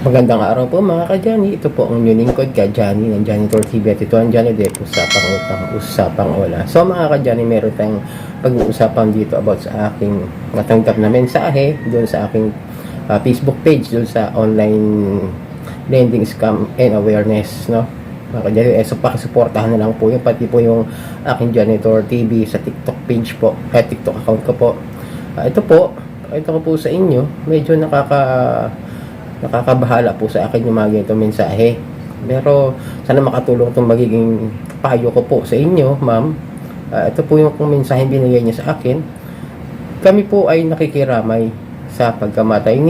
Magandang araw po mga ka-Johnny. Ito po ang inyong lingkod ka-Johnny ng Janitor TV at ito ang Johnny Depp, usapang utang, usapang wala. So mga ka-Johnny, meron tayong pag-uusapan dito about sa aking natanggap na mensahe doon sa aking Facebook page, doon sa online lending scam and awareness, no? Mga ka-Johnny, so pakisuportahan na lang po yung pati po yung aking Janitor TV sa TikTok page po, TikTok account ko po. Ito ko po sa inyo, medyo nakakabahala po sa akin yung mga ganitong mensahe. Pero sana makatulong itong magiging payo ko po sa inyo, ma'am. Ito po yung mensahe binigay niya sa akin. Kami po ay nakikiramay sa pagkamatay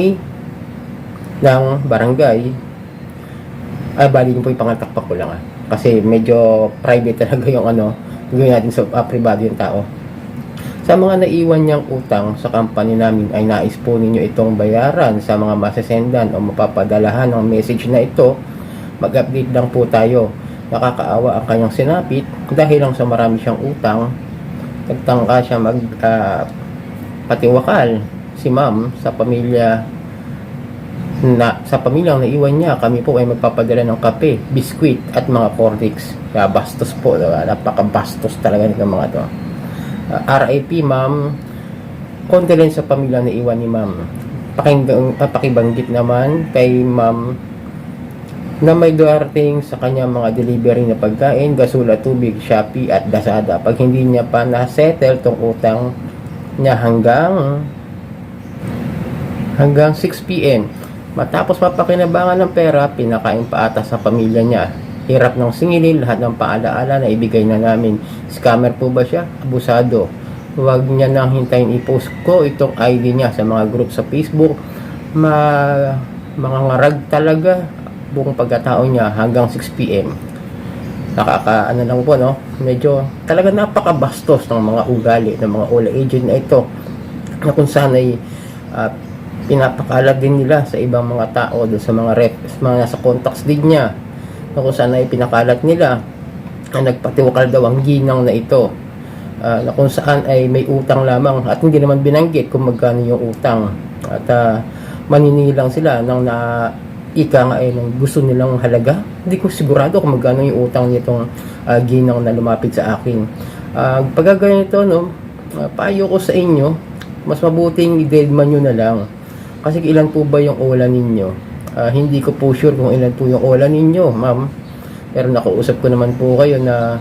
ng barangay. Bali niyo po yung pangatakpak ko lang kasi medyo private talaga yung gawin natin sa privado yung tao. Sa mga naiwan niyang utang sa company namin ay nais po ninyo itong bayaran sa mga masasendan o mapapadalahan ng message na ito. Mag-update lang po tayo. Nakakaawa ang kanyang sinapit dahil lang sa marami siyang utang. Nagtangka siya patiwakal si ma'am sa pamilyang naiwan niya. Kami po ay magpapadala ng kape, biskwit at mga Cortex. Bastos po, napakabastos talaga ng mga to. RIP ma'am, condolence sa pamilya na iwan ni ma'am. Pakibanggit naman kay ma'am na may darating sa kanya mga delivery na pagkain, gasula, tubig, Shopee at Lazada. Pag hindi niya pa na-settle tong utang niya hanggang 6 PM, matapos mapakinabangan ng pera, pinakain pa ata sa pamilya niya. Hirap ng singilin lahat ng paalaala na ibigay na namin. Scammer po ba siya? Abusado. Huwag niya nang hintayin i-post ko itong ID niya sa mga group sa Facebook. Mga ngarag talaga buong pagkatao niya hanggang 6 PM. Lang po, no? Medyo talaga napakabastos ng mga ugali ng mga OLA agent na ito, na kung saan ay pinapakalat din nila sa ibang mga tao doon sa mga nasa contacts din niya, kung saan ay pinakalat nila na nagpatiwakal daw ang ginang na ito, na kung saan ay may utang lamang at hindi naman binanggit kung magkano yung utang, at maninilang sila ng ng gusto nilang halaga. Hindi ko sigurado kung magkano yung utang nitong ginang na lumapit sa akin. Pagkagaya nito, no, payo ko sa inyo, mas mabuting i-deadman nyo na lang, kasi ilan po ba yung ola ninyo? Hindi ko po sure kung ilan po yung ola ninyo, ma'am. Pero nakausap ko naman po kayo na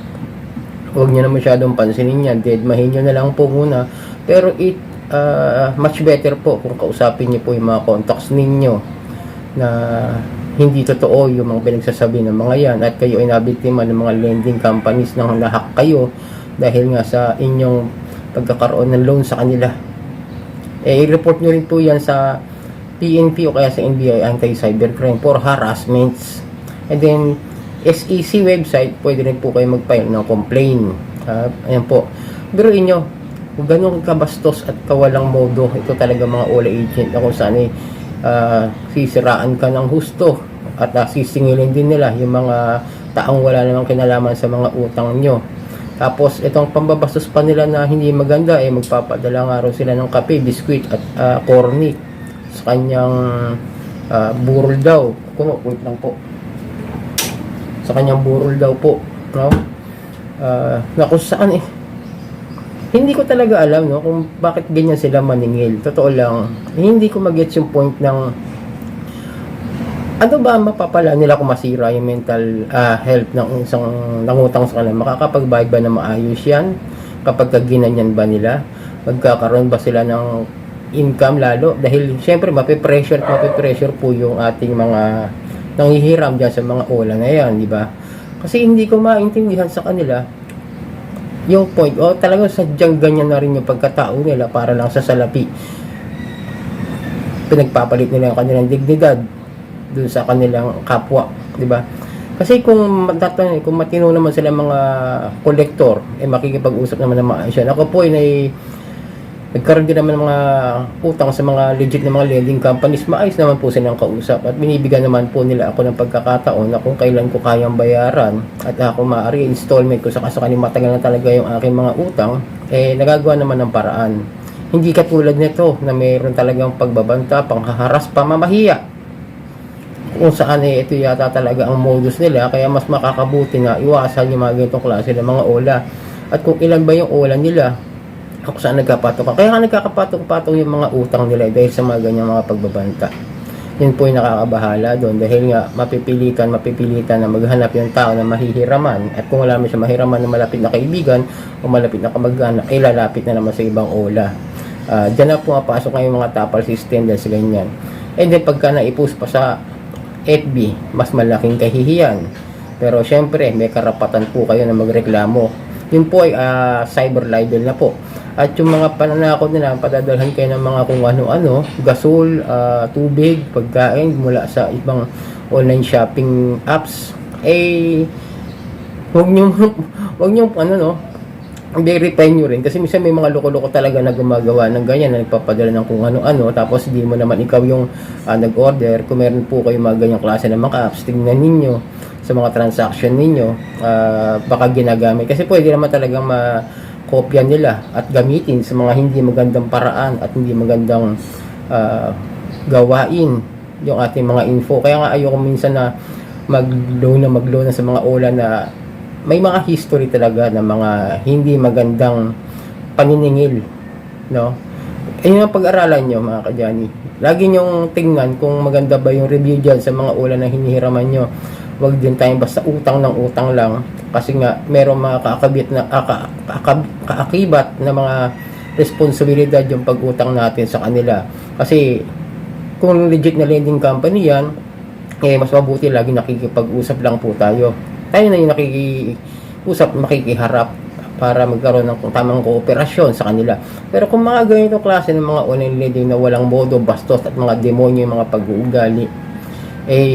huwag nyo na masyadong pansinin yan. Deadmahin nyo na lang po muna. Pero much better po kung kausapin nyo po yung mga contacts ninyo na hindi totoo yung mga pinagsasabi ng mga yan, at kayo ay nabiktima ng mga lending companies na nahak kayo dahil nga sa inyong pagkakaroon ng loan sa kanila. I-report nyo rin po yan sa PNP o kaya sa NBI Anti-Cybercrime for harassments. And then SEC website, pwede rin po kayo mag-file ng complaint. Ayan po. Biruin nyo, ganun kabastos at kawalang modo ito talaga mga OLA agent, na kung saan sisiraan ka ng husto at sisingilin din nila yung mga taong wala namang kinalaman sa mga utang nyo. Tapos itong pambabastos pa nila na hindi maganda, magpapadala nga raw sila ng kape, biskwit at corny sa kanyang burol daw. Wait lang po. Sa kanyang burol daw po, no? Na kung saan hindi ko talaga alam, no, kung bakit ganyan sila maningil. Totoo lang, hindi ko mag-gets yung point ng ano ba mapapala nila kung masira yung mental health ng isang nangutang sa kanila. Makakapagbayad ba na maayos yan kapag ginanyan ba nila? Magkakaroon ba sila ng income lalo? Dahil syempre mapipressure po yung ating mga nanghihiram dyan sa mga ola na yan, di ba? Kasi hindi ko maintindihan sa kanila yung point, talagang sadyang ganyan na rin yung pagkatao nila para lang sa salapi. Pinagpapalit nila yung kanilang dignidad dun sa kanilang kapwa, di ba? Kasi kung matino naman sila mga kolektor, makikipag-usap naman ng maayos yan. Ako po nagkaroon din naman ng mga utang sa mga legit na mga lending companies. Maayos naman po silang kausap at binibigyan naman po nila ako ng pagkakataon na kung kailan ko kayang bayaran at ako maaari installment ko sa kasakaling matagal na talaga yung aking mga utang, nagagawa naman ng paraan. Hindi katulad nito na mayroon talagang pagbabanta, panghaharas, pamamahiya. kung saan ito yata talaga ang modus nila, kaya mas makakabuti na iwasan yung mga ganitong klase ng mga ola. At kung ilan ba yung ola nila, kung saan nagkapatok. Kaya nga nagkakapatok-patok yung mga utang nila dahil sa mga ganyang mga pagbabanta. Yun po yung nakakabahala doon dahil nga mapipilitan na maghanap yung tao na mahihiraman, at kung wala mo siya mahiraman na malapit na kaibigan o malapit na kamag-anak, ay lalapit na naman sa ibang ola. Diyan na pumapasok na yung mga tapal system dahil sa ganyan. And then pagka na-post pa sa FB, mas malaking kahihiyan. Pero syempre may karapatan po kayo na magreklamo. Yun po ay cyber libel na po. At yung mga pananakot nila, padadalhan kayo ng mga kung ano-ano, gasol, tubig, pagkain mula sa ibang online shopping apps, huwag nyo verify nyo rin, kasi minsan may mga loko-loko talaga na gumagawa ng ganyan, na nagpapadala ng kung ano-ano, tapos hindi mo naman ikaw yung nag-order. Kung meron po kayo mga ganyang klase ng mga apps, tingnan ninyo sa mga transaction ninyo, baka ginagamit, kasi pwede naman talagang kopya nila at gamitin sa mga hindi magandang paraan at hindi magandang gawain yung ating mga info. Kaya nga ayoko minsan na mag-loan na sa mga ola na may mga history talaga ng mga hindi magandang paniningil, no? Ayun ang pag-aralan nyo, mga kadyani. Lagi nyong tingnan kung maganda ba yung review dyan sa mga ola na hinihiraman nyo. Huwag din tayong basta utang ng utang lang, kasi nga merong mga kaakibat na mga responsibilidad yung pag-utang natin sa kanila. Kasi kung legit na lending company yan, mas mabuti lagi nakikipag-usap lang po tayo. Tayo na yung nakikiusap, makikiharap para magkaroon ng tamang kooperasyon sa kanila. Pero kung mga ganitong klase ng mga online lending na walang modo, bastos at mga demonyo yung mga pag-uugali,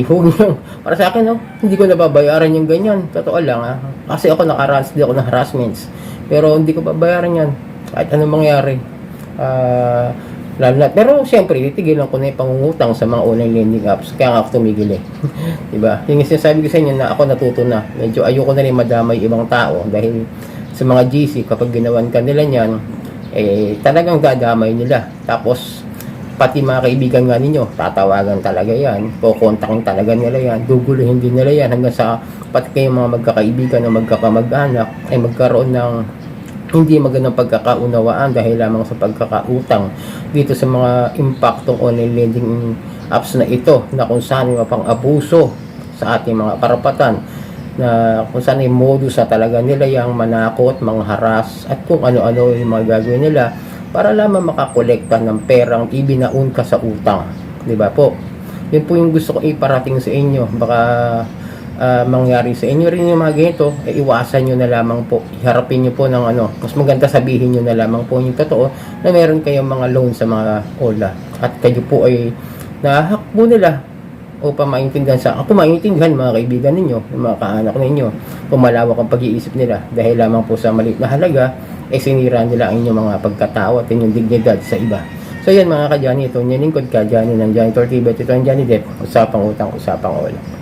huwag nyo, para sa akin, hindi ko nababayaran yung ganyan. Totoo lang, kasi ako nakaranas din ako ng harassments, pero hindi ko babayaran yan kahit anong mangyari. Pero siyempre, titigilan ko na yung pangungutang sa mga online lending apps, kaya nga ako tumigil diba? Yung sinasabi ko sa inyo na ako natuto na, medyo ayoko na rin madamay ibang tao, dahil sa mga GC, kapag ginawan ka nila yan, talagang dadamay nila. Tapos pati mga kaibigan nga ninyo, tatawagan talaga yan, kukontakin talaga nila yan, guguluhin din nila yan, hanggang sa pati kayong mga magkakaibigan o magkakamag-anak ay magkaroon ng hindi magandang pagkakaunawaan dahil lamang sa pagkakautang dito sa mga impaktong online lending apps na ito, na kung saan yung pang abuso sa ating mga karapatan, na kung saan yung modus na talaga nila yung manakot, mangharas, at kung ano-ano yung mga gagawin nila para lamang makakolekta ng perang ibinaon ka sa utang. Diba po? Yun po yung gusto ko iparating sa inyo. Baka mangyari sa inyo rin yung mga ganito, iwasan nyo na lamang po. Iharapin nyo po ng mas maganda sabihin nyo na lamang po yung totoo, na meron kayong mga loan sa mga ola. At kayo po ay nahakbo nila upang maintindihan ako maintindihan mga kaibigan ninyo, yung mga kaanak ninyo, kung malawak ang pag-iisip nila, dahil lamang po sa maliit na halaga, sinira nila ang inyong mga pagkatao at inyong dignidad sa iba. So yan mga kadyani, ito yung lingkod ka, Johnny ng Janitor TV, ito ang Johnny Depp, usapang utang, usapang ola.